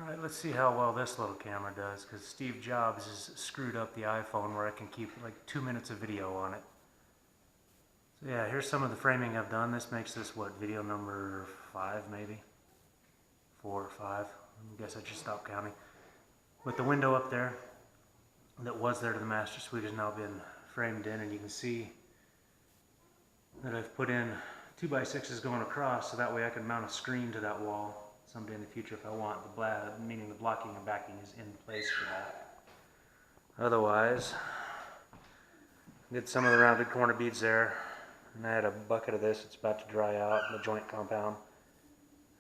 Alright, let's see how well this little camera does, because Steve Jobs has screwed up the iPhone where I can keep like 2 minutes of video on it. So yeah, here's some of the framing I've done. This makes this, what, video number 5 maybe? 4 or 5. I guess I should stop counting. With the window up there that was there to the master suite has now been framed in, and you can see that I've put in 2x6s going across, so that way I can mount a screen to that wall someday in the future if I want. Meaning the blocking and backing is in place for that. Otherwise, did some of the rounded corner beads there, and I had a bucket of this. It's about to dry out, the joint compound.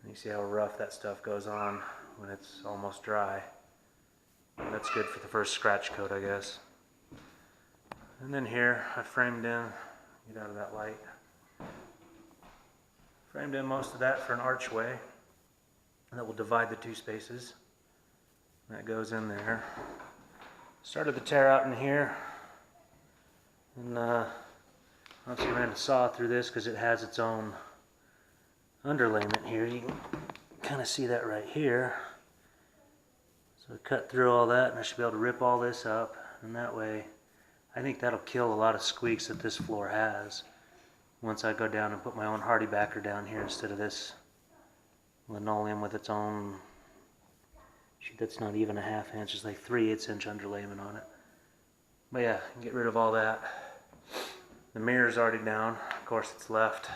And you see how rough that stuff goes on when it's almost dry. And that's good for the first scratch coat, I guess. And then here, I framed in, get out of that light, framed in most of that for an archway that will divide the two spaces. That goes in there. Started the tear out in here, and once you ran a saw through this because it has its own underlayment here. You can kind of see that right here. So I cut through all that, and I should be able to rip all this up, and that way I think that'll kill a lot of squeaks that this floor has once I go down and put my own hardy backer down here instead of this linoleum with its own, shoot, that's not even a ½ inch, it's like 3/8 inch underlayment on it. But yeah, get rid of all that. The mirror's already down, of course it's left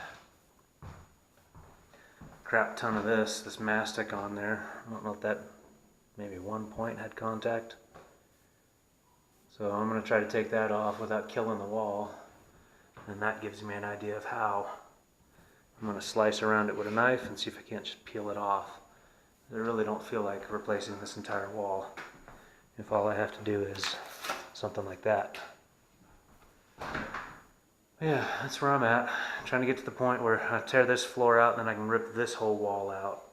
crap ton of this mastic on there. I don't know if that, maybe one point had contact. So I'm going to try to take that off without killing the wall, and that gives me an idea of how. I'm going to slice around it with a knife and see if I can't just peel it off. I really don't feel like replacing this entire wall if all I have to do is something like that. Yeah, that's where I'm at. I'm trying to get to the point where I tear this floor out and then I can rip this whole wall out.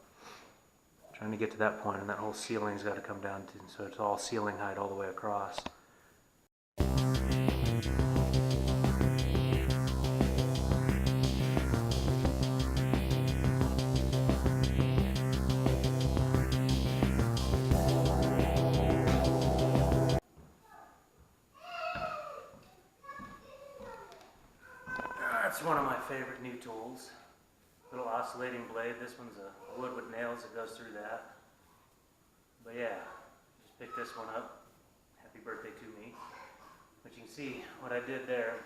I'm trying to get to that point, and that whole ceiling's got to come down to, so it's all ceiling height all the way across. That's one of my favorite new tools. Little oscillating blade. This one's a wood with nails that goes through that. But yeah, just picked this one up. Happy birthday to me. But you can see what I did there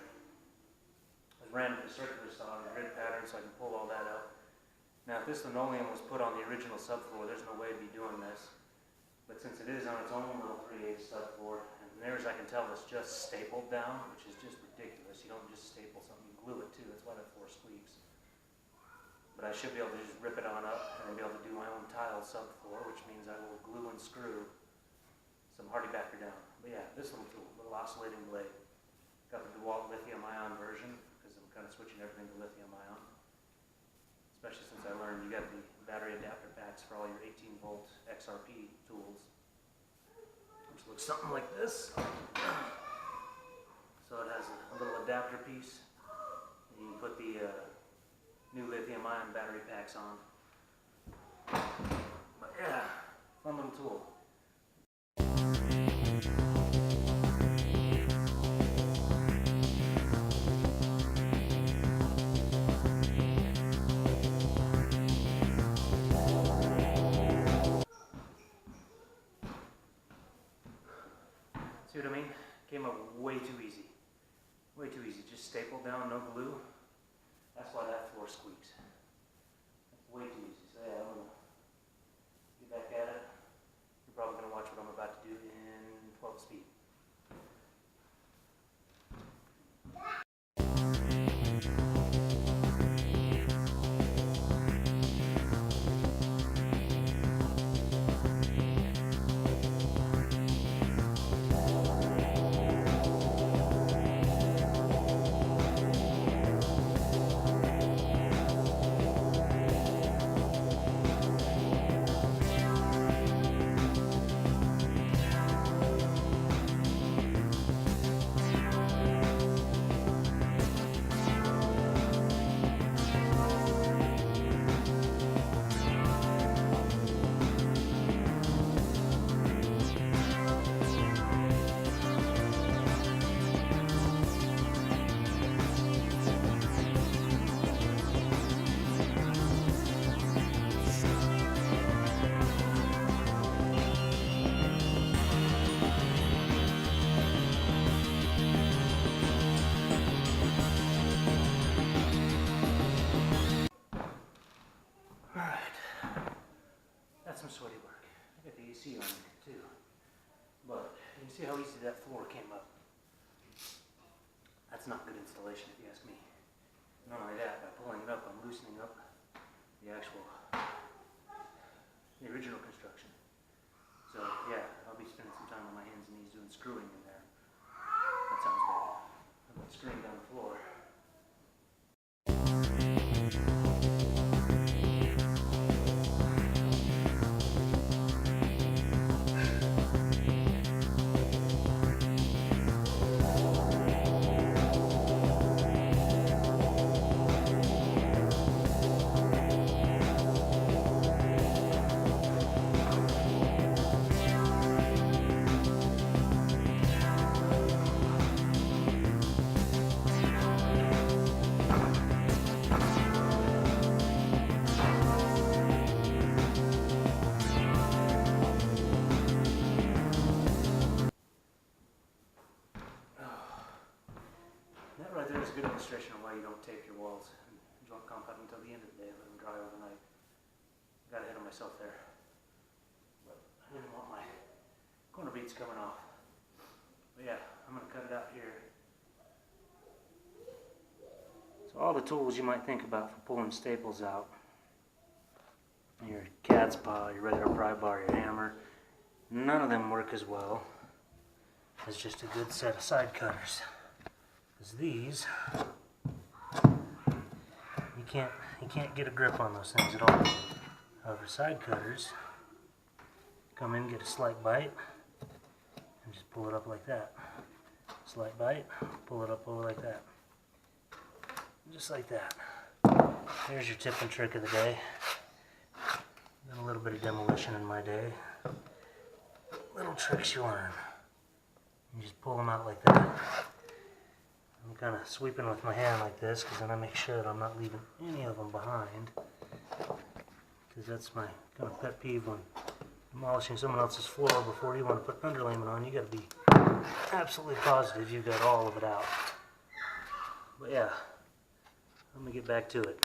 was ran the circular saw in a grid pattern so I can pull all that out. Now if this linoleum was put on the original subfloor, there's no way to be doing this. But since it is on its own little 3/8 subfloor, and there as I can tell it's just stapled down, which is just ridiculous. You don't just staple something, you glue it too. That's why that floor squeaks. But I should be able to just rip it on up and be able to do my own tile subfloor, which means I will glue and screw some hardy backer down. But yeah, this little tool, little oscillating blade. Got the DeWalt lithium-ion version because I'm kind of switching everything to lithium-ion. Especially since I learned you got the battery adapter packs for all your 18-volt XRP tools, which looks something like this. So it has a little adapter piece, and you can put the new lithium-ion battery packs on. But yeah, fun little tool. See what I mean? Came up way too easy. Way too easy. Just stapled down, no glue. That's why that floor squeaks. That's way too easy. So yeah, I'm going to get back at it. You're probably going to watch what I'm about to do in 12 speed. sweaty work. I got the AC on too. But you see how easy that floor came up. That's not good installation if you ask me. Not only that, by pulling it up, I'm loosening up the original construction. So yeah, I'll be spending some time on my hands and knees doing screwing in there. That sounds bad. How about screwing down the floor? That right there is a good illustration of why you don't tape your walls and joint compound until the end of the day. Let them dry overnight. Got ahead of myself there. But I didn't want my corner beads coming off. But yeah, I'm going to cut it out here. So all the tools you might think about for pulling staples out. Your cat's paw, your regular pry bar, your hammer. None of them work as well as just a good set of side cutters. Because these, you can't get a grip on those things at all. However, side cutters come in, get a slight bite, and just pull it up like that. Slight bite, pull it up over like that. Just like that. There's your tip and trick of the day. Done a little bit of demolition in my day. Little tricks you learn. You just pull them out like that. I'm kind of sweeping with my hand like this because then I make sure that I'm not leaving any of them behind. Because that's my kind of pet peeve when demolishing someone else's floor before you want to put underlayment on. You got to be absolutely positive you got all of it out. But yeah, let me get back to it.